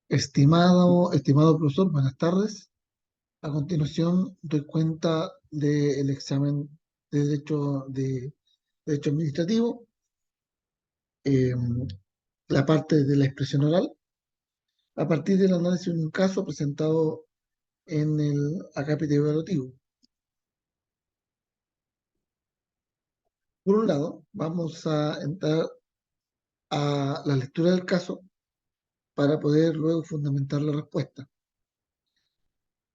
Estimado profesor, buenas tardes. A continuación, doy cuenta del examen de Derecho Administrativo, eh, la parte de la expresión oral, a partir del análisis de un caso presentado en el acápite evaluativo. Por un lado, vamos a entrar a la lectura del caso para poder luego fundamentar la respuesta.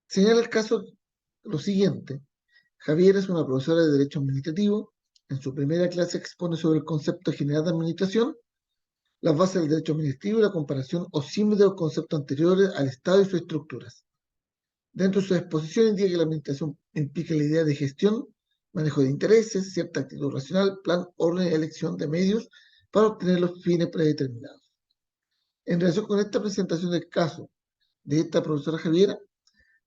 Señala el caso lo siguiente. Javier es una profesora de Derecho Administrativo. En su primera clase expone sobre el concepto general de administración, las bases del derecho administrativo y la comparación o símil de los conceptos anteriores al Estado y sus estructuras. Dentro de su exposición indica que la administración implica la idea de gestión, manejo de intereses, cierta actitud racional, plan, orden y elección de medios para obtener los fines predeterminados. En relación con esta presentación del caso de esta profesora Javiera,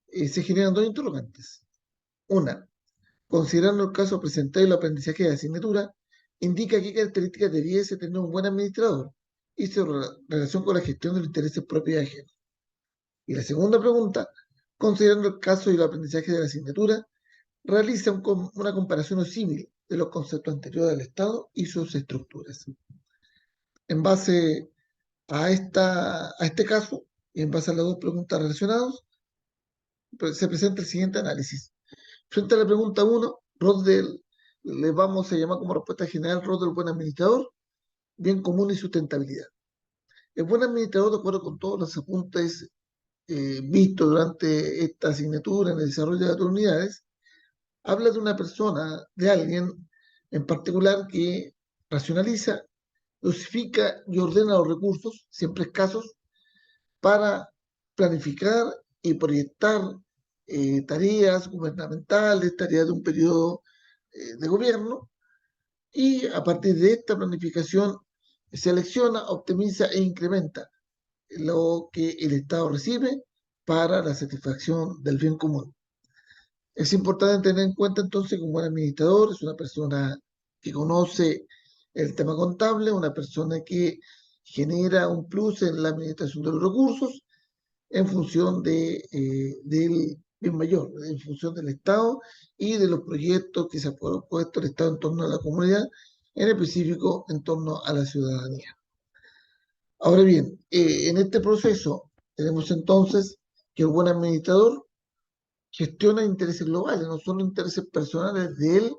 se generan dos interrogantes. Una, considerando el caso presentado y el aprendizaje de asignatura, indica qué características debiese tener un buen administrador y su relación con la gestión de los intereses propios y ajenos. Y la segunda pregunta, considerando el caso y el aprendizaje de la asignatura, realiza una comparación o símil de los conceptos anteriores del Estado y sus estructuras. En base a este caso y en base a las dos preguntas relacionadas, se presenta el siguiente análisis. Frente a la pregunta 1, rol le vamos a llamar como respuesta general rol del buen administrador, bien común y sustentabilidad. El buen administrador, de acuerdo con todos los apuntes vistos durante esta asignatura en el desarrollo de las unidades, habla de una persona, de alguien en particular que racionaliza, dosifica y ordena los recursos, siempre escasos, para planificar y proyectar tareas gubernamentales, tareas de un periodo de gobierno, y a partir de esta planificación selecciona, optimiza e incrementa lo que el Estado recibe para la satisfacción del bien común. Es importante tener en cuenta entonces que un buen administrador es una persona que conoce el tema contable, una persona que genera un plus en la administración de los recursos en función del bien mayor, en función del Estado y de los proyectos que se ha propuesto el Estado en torno a la comunidad, en específico en torno a la ciudadanía. Ahora bien, en este proceso tenemos entonces que el buen administrador gestiona intereses globales, no solo intereses personales de él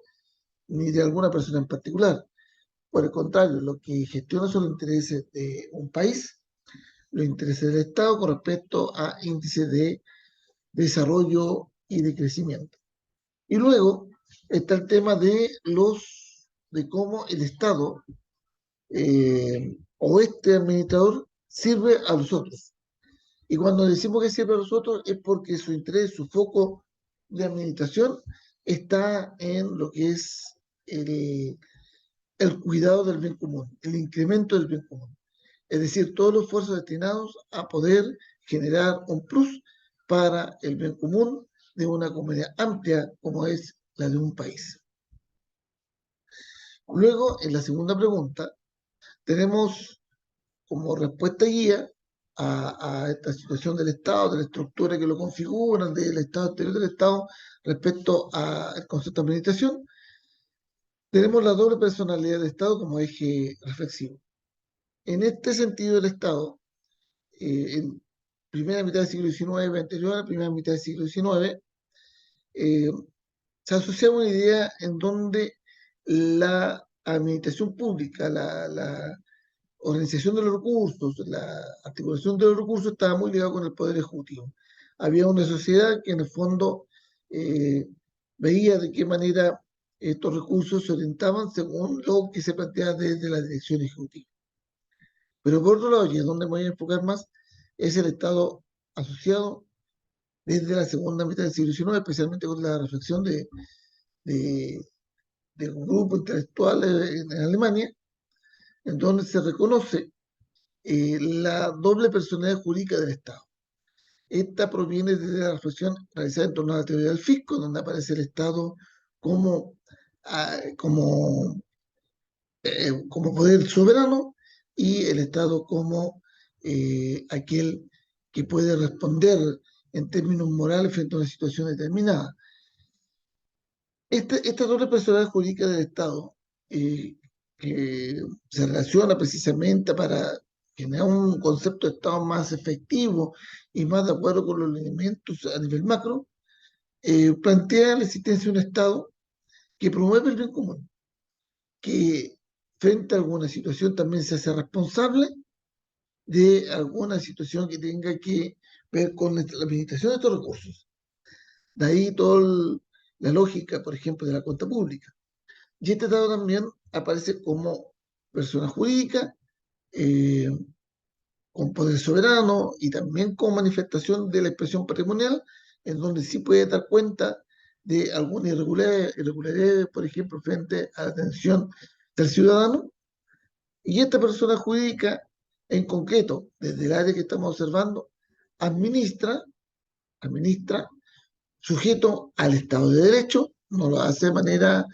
ni de alguna persona en particular. Por el contrario, lo que gestiona son los intereses de un país, los intereses del Estado con respecto a índices de desarrollo y de crecimiento. Y luego está el tema de cómo el Estado o este administrador sirve a los otros. Y cuando decimos que sirve a los otros es porque su interés, su foco de administración está en lo que es el, el cuidado del bien común, el incremento del bien común. Es decir, todos los esfuerzos destinados a poder generar un plus para el bien común de una comunidad amplia como es la de un país. Luego, en la segunda pregunta, tenemos como respuesta guía a esta situación del Estado, de la estructura que lo configuran, del Estado exterior del Estado respecto al concepto de administración, tenemos la doble personalidad del Estado como eje reflexivo. En este sentido, el Estado, en primera mitad del siglo XIX, anterior a la primera mitad del siglo XIX, eh, se asociaba una idea en donde la administración pública, la organización de los recursos, la articulación de los recursos estaba muy ligada con el poder ejecutivo. Había una sociedad que en el fondo eh, veía de qué manera estos recursos se orientaban según lo que se planteaba desde la dirección ejecutiva. Pero por otro lado, y es donde me voy a enfocar más, es el Estado asociado desde la segunda mitad del siglo XIX, especialmente con la reflexión de, de un grupo intelectual en Alemania, en donde se reconoce la doble personalidad jurídica del Estado. Esta proviene de la reflexión realizada en torno a la teoría del fisco, donde aparece el Estado como, como, como poder soberano y el Estado como aquel que puede responder en términos morales frente a una situación determinada. Esta doble personalidad jurídica del Estado, eh, que se relaciona precisamente para generar un concepto de Estado más efectivo y más de acuerdo con los lineamientos a nivel macro, plantea la existencia de un Estado que promueve el bien común, que frente a alguna situación también se hace responsable de alguna situación que tenga que ver con la administración de estos recursos. De ahí toda la lógica, por ejemplo, de la cuenta pública. Y este Estado también aparece como persona jurídica, eh, con poder soberano y también como manifestación de la expresión patrimonial, en donde sí puede dar cuenta de alguna irregularidad, por ejemplo, frente a la atención del ciudadano. Y esta persona jurídica, en concreto, desde el área que estamos observando, administra sujeto al Estado de Derecho, no lo hace de manera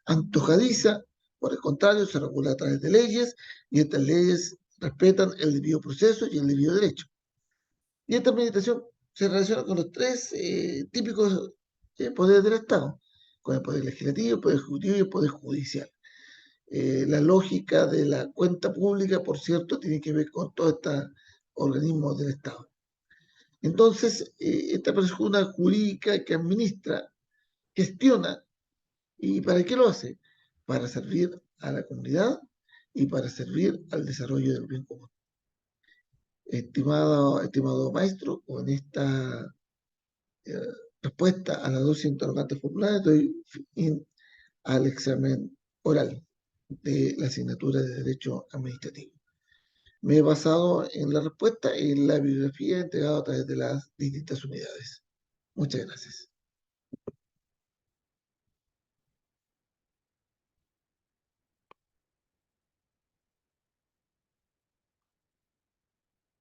antojadiza, por el contrario, se regula a través de leyes y estas leyes respetan el debido proceso y el debido derecho. Y esta administración se relaciona con los tres típicos poderes del Estado, con el poder legislativo, el poder ejecutivo y el poder judicial. La lógica de la cuenta pública, por cierto, tiene que ver con todos estos organismos del Estado. Entonces, esta persona jurídica que administra, gestiona, ¿y para qué lo hace? Para servir a la comunidad y para servir al desarrollo del bien común. Estimado maestro, con esta eh, respuesta a las dos interrogantes populares, doy fin al examen oral de la asignatura de Derecho Administrativo. Me he basado en la respuesta y en la bibliografía entregada a través de las distintas unidades. Muchas gracias.